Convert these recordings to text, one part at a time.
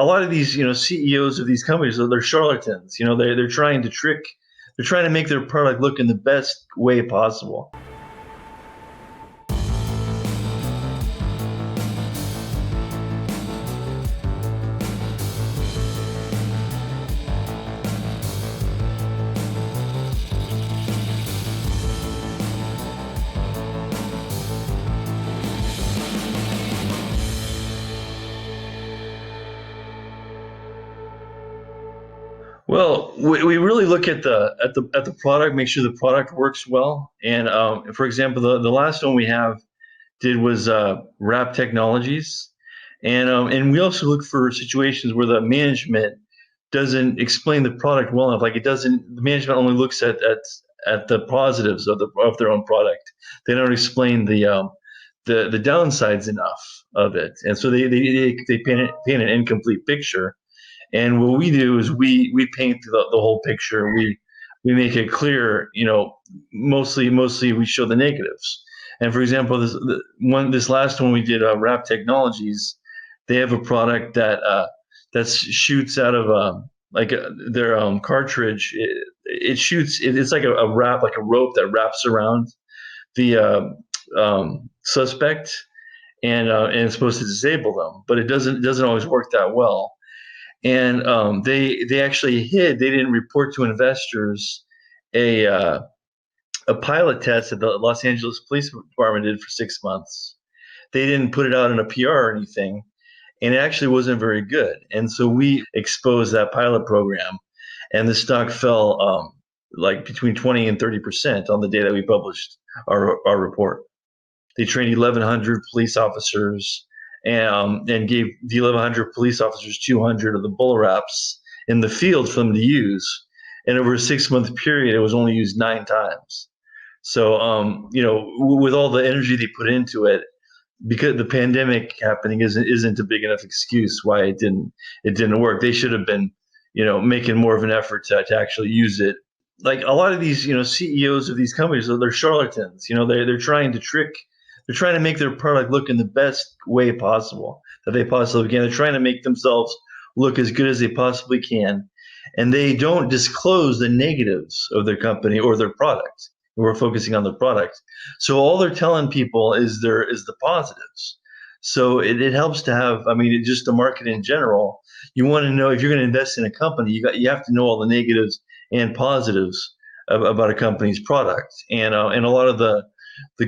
a lot of these, CEOs of these companies, they're charlatans. They're trying to trick, they're trying to make their product look in the best way possible. Well, we really look at the product, make sure the product works well. And for example, the last one we have did was Wrap Technologies, and we also look for situations where the management doesn't explain the product well enough. Like it doesn't, the management only looks at the positives of their own product. They don't explain the downsides enough of it, and so they paint an incomplete picture. And what we do is we paint the whole picture. We make it clear. Mostly we show the negatives. And for example, this last one we did, Wrap Technologies, they have a product that shoots out of their cartridge. It shoots. It's like a wrap, like a rope that wraps around the suspect, and it's supposed to disable them, but it doesn't always work that well. And they actually hid. They didn't report to investors a pilot test that the Los Angeles Police Department did for 6 months. They didn't put it out in a PR or anything, and it actually wasn't very good. And so we exposed that pilot program, and the stock fell like between 20 and 30% on the day that we published our report. They trained 1,100 police officers, and gave the 1,100 police officers 200 of the bull wraps in the field for them to use. And over a 6-month period, it was only used 9 times. So, with all the energy they put into it, because the pandemic happening isn't a big enough excuse why it didn't work. They should have been, making more of an effort to actually use it. Like a lot of these, CEOs of these companies, they're charlatans. They're trying to trick. They're trying to make their product look in the best way possible that they possibly can. They're trying to make themselves look as good as they possibly can. And they don't disclose the negatives of their company or their product. We're focusing on the product. So all they're telling people is the positives. So it helps to have, just the market in general. You want to know if you're going to invest in a company, you have to know all the negatives and positives about a company's product. And a lot of the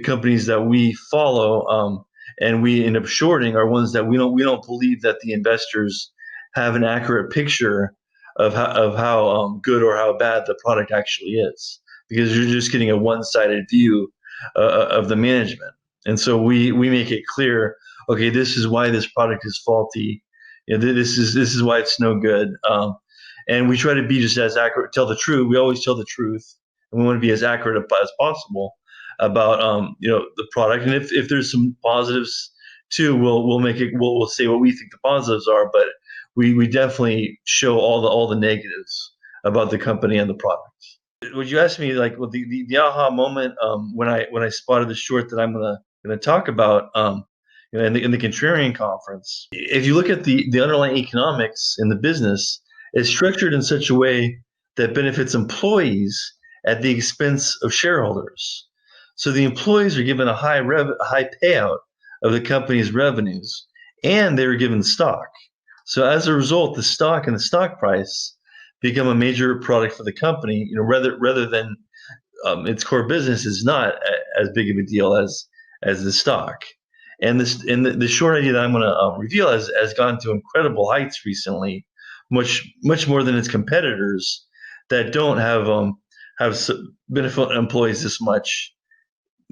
companies that we follow and we end up shorting are ones that we don't believe that the investors have an accurate picture of how good or how bad the product actually is, because you're just getting a one-sided view of the management. And so we make it clear, okay, this is why this product is faulty. This is why it's no good. And we try to be just as accurate, tell the truth. We always tell the truth, and we want to be as accurate as possible about the product. And if there's some positives too, we'll say what we think the positives are, but we definitely show all the negatives about the company and the product. Would you ask me the aha moment when I spotted the short that I'm gonna talk about in the Contrarian Conference? If you look at the underlying economics in the business, it's structured in such a way that benefits employees at the expense of shareholders. So the employees are given a high payout of the company's revenues, and they were given stock. So as a result, the stock and the stock price become a major product for the company. Rather than its core business is not as big of a deal as the stock. And the short idea that I'm going to reveal has gone to incredible heights recently, much more than its competitors that don't have benefit employees this much.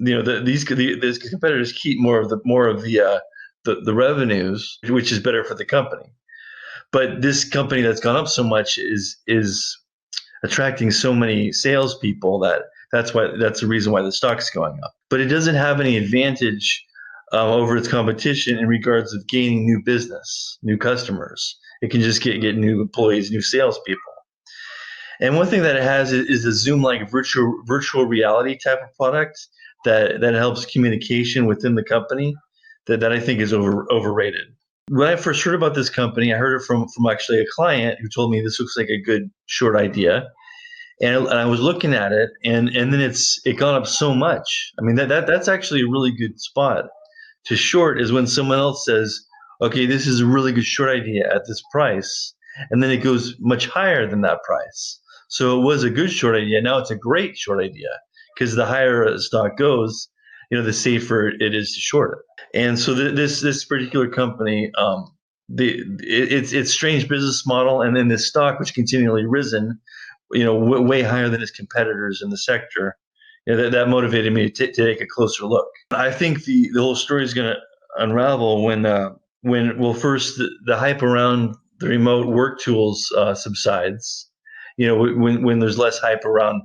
These competitors keep more of the revenues, which is better for the company. But this company that's gone up so much is attracting so many salespeople that's the reason why the stock's going up. But it doesn't have any advantage over its competition in regards of gaining new business, new customers. It can just get new employees, new salespeople. And one thing that it has is a Zoom-like virtual reality type of product that helps communication within the company that I think is overrated. when I first heard about this company, I heard it from actually a client who told me this looks like a good short idea. And I was looking at it, and then it gone up so much. I mean, that's actually a really good spot to short, is when someone else says, okay, this is a really good short idea at this price, and then it goes much higher than that price. So it was a good short idea. Now it's a great short idea, because the higher a stock goes, the safer it is to short it. And so this particular company, it's strange business model, and then this stock, which continually risen, way higher than its competitors in the sector. That motivated me to take a closer look. I think the whole story is going to unravel when first the hype around the remote work tools subsides. When there's less hype around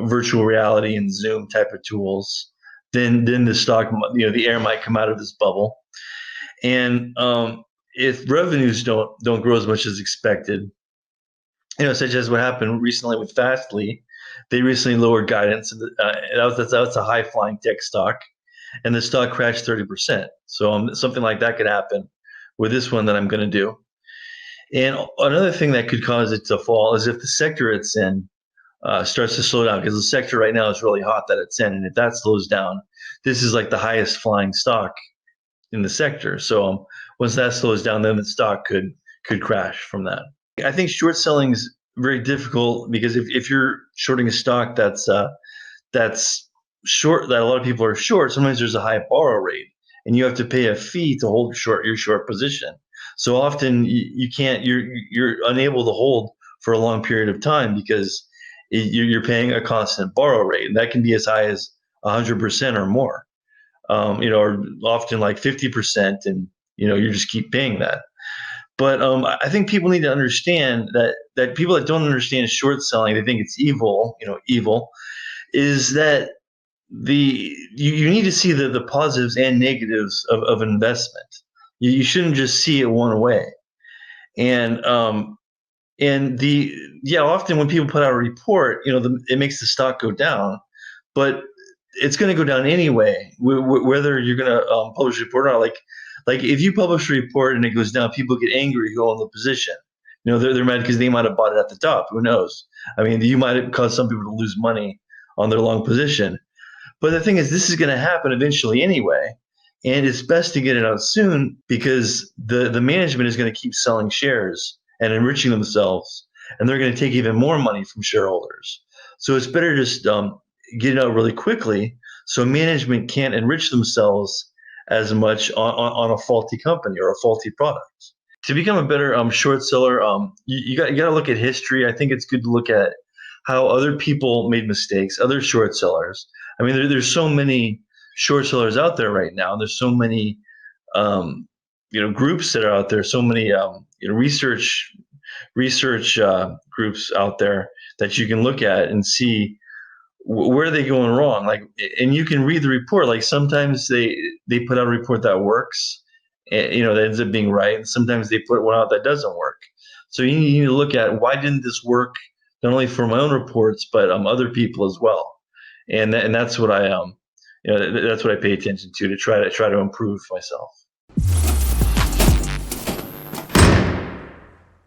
virtual reality and Zoom type of tools, then the stock, the air might come out of this bubble. And if revenues don't grow as much as expected, such as what happened recently with Fastly, they recently lowered guidance. That's a high flying tech stock, and the stock crashed 30%. So something like that could happen with this one that I'm going to do. And another thing that could cause it to fall is if the sector it's in starts to slow down, because the sector right now is really hot that it's in, and if that slows down, this is like the highest flying stock in the sector. So once that slows down, then the stock could crash from that. I think short selling is very difficult, because if you're shorting a stock that's short, that a lot of people are short, sometimes there's a high borrow rate, and you have to pay a fee to hold your short position. So often you can't, you're unable to hold for a long period of time, because you're paying a constant borrow rate, and that can be as high as 100% or more, or often like 50%, and you just keep paying that. But I think people need to understand that people that don't understand short selling, they think it's evil. Evil is that you need to see the positives and negatives of investment. You shouldn't just see it one way. And often when people put out a report, it makes the stock go down, but it's going to go down anyway, whether you're going to publish a report or not. Like if you publish a report and it goes down, people get angry who own the position. They're mad because they might have bought it at the top. Who knows? I mean, you might have caused some people to lose money on their long position. But the thing is, this is going to happen eventually anyway. And it's best to get it out soon, because the management is going to keep selling shares and enriching themselves, and they're going to take even more money from shareholders. So it's better just get it out really quickly, so management can't enrich themselves as much on a faulty company or a faulty product. To become a better short seller, you got to look at history. I think it's good to look at how other people made mistakes, other short sellers. I mean, there's so many short sellers out there right now. There's so many groups that are out there, so many research groups out there that you can look at and see where are they going wrong. And you can read the report. Like sometimes they put out a report that works, and that ends up being right, and sometimes they put one out that doesn't work. So you need to look at, why didn't this work, not only for my own reports, but other people as well. And that's what I that's what I pay attention to try to improve myself.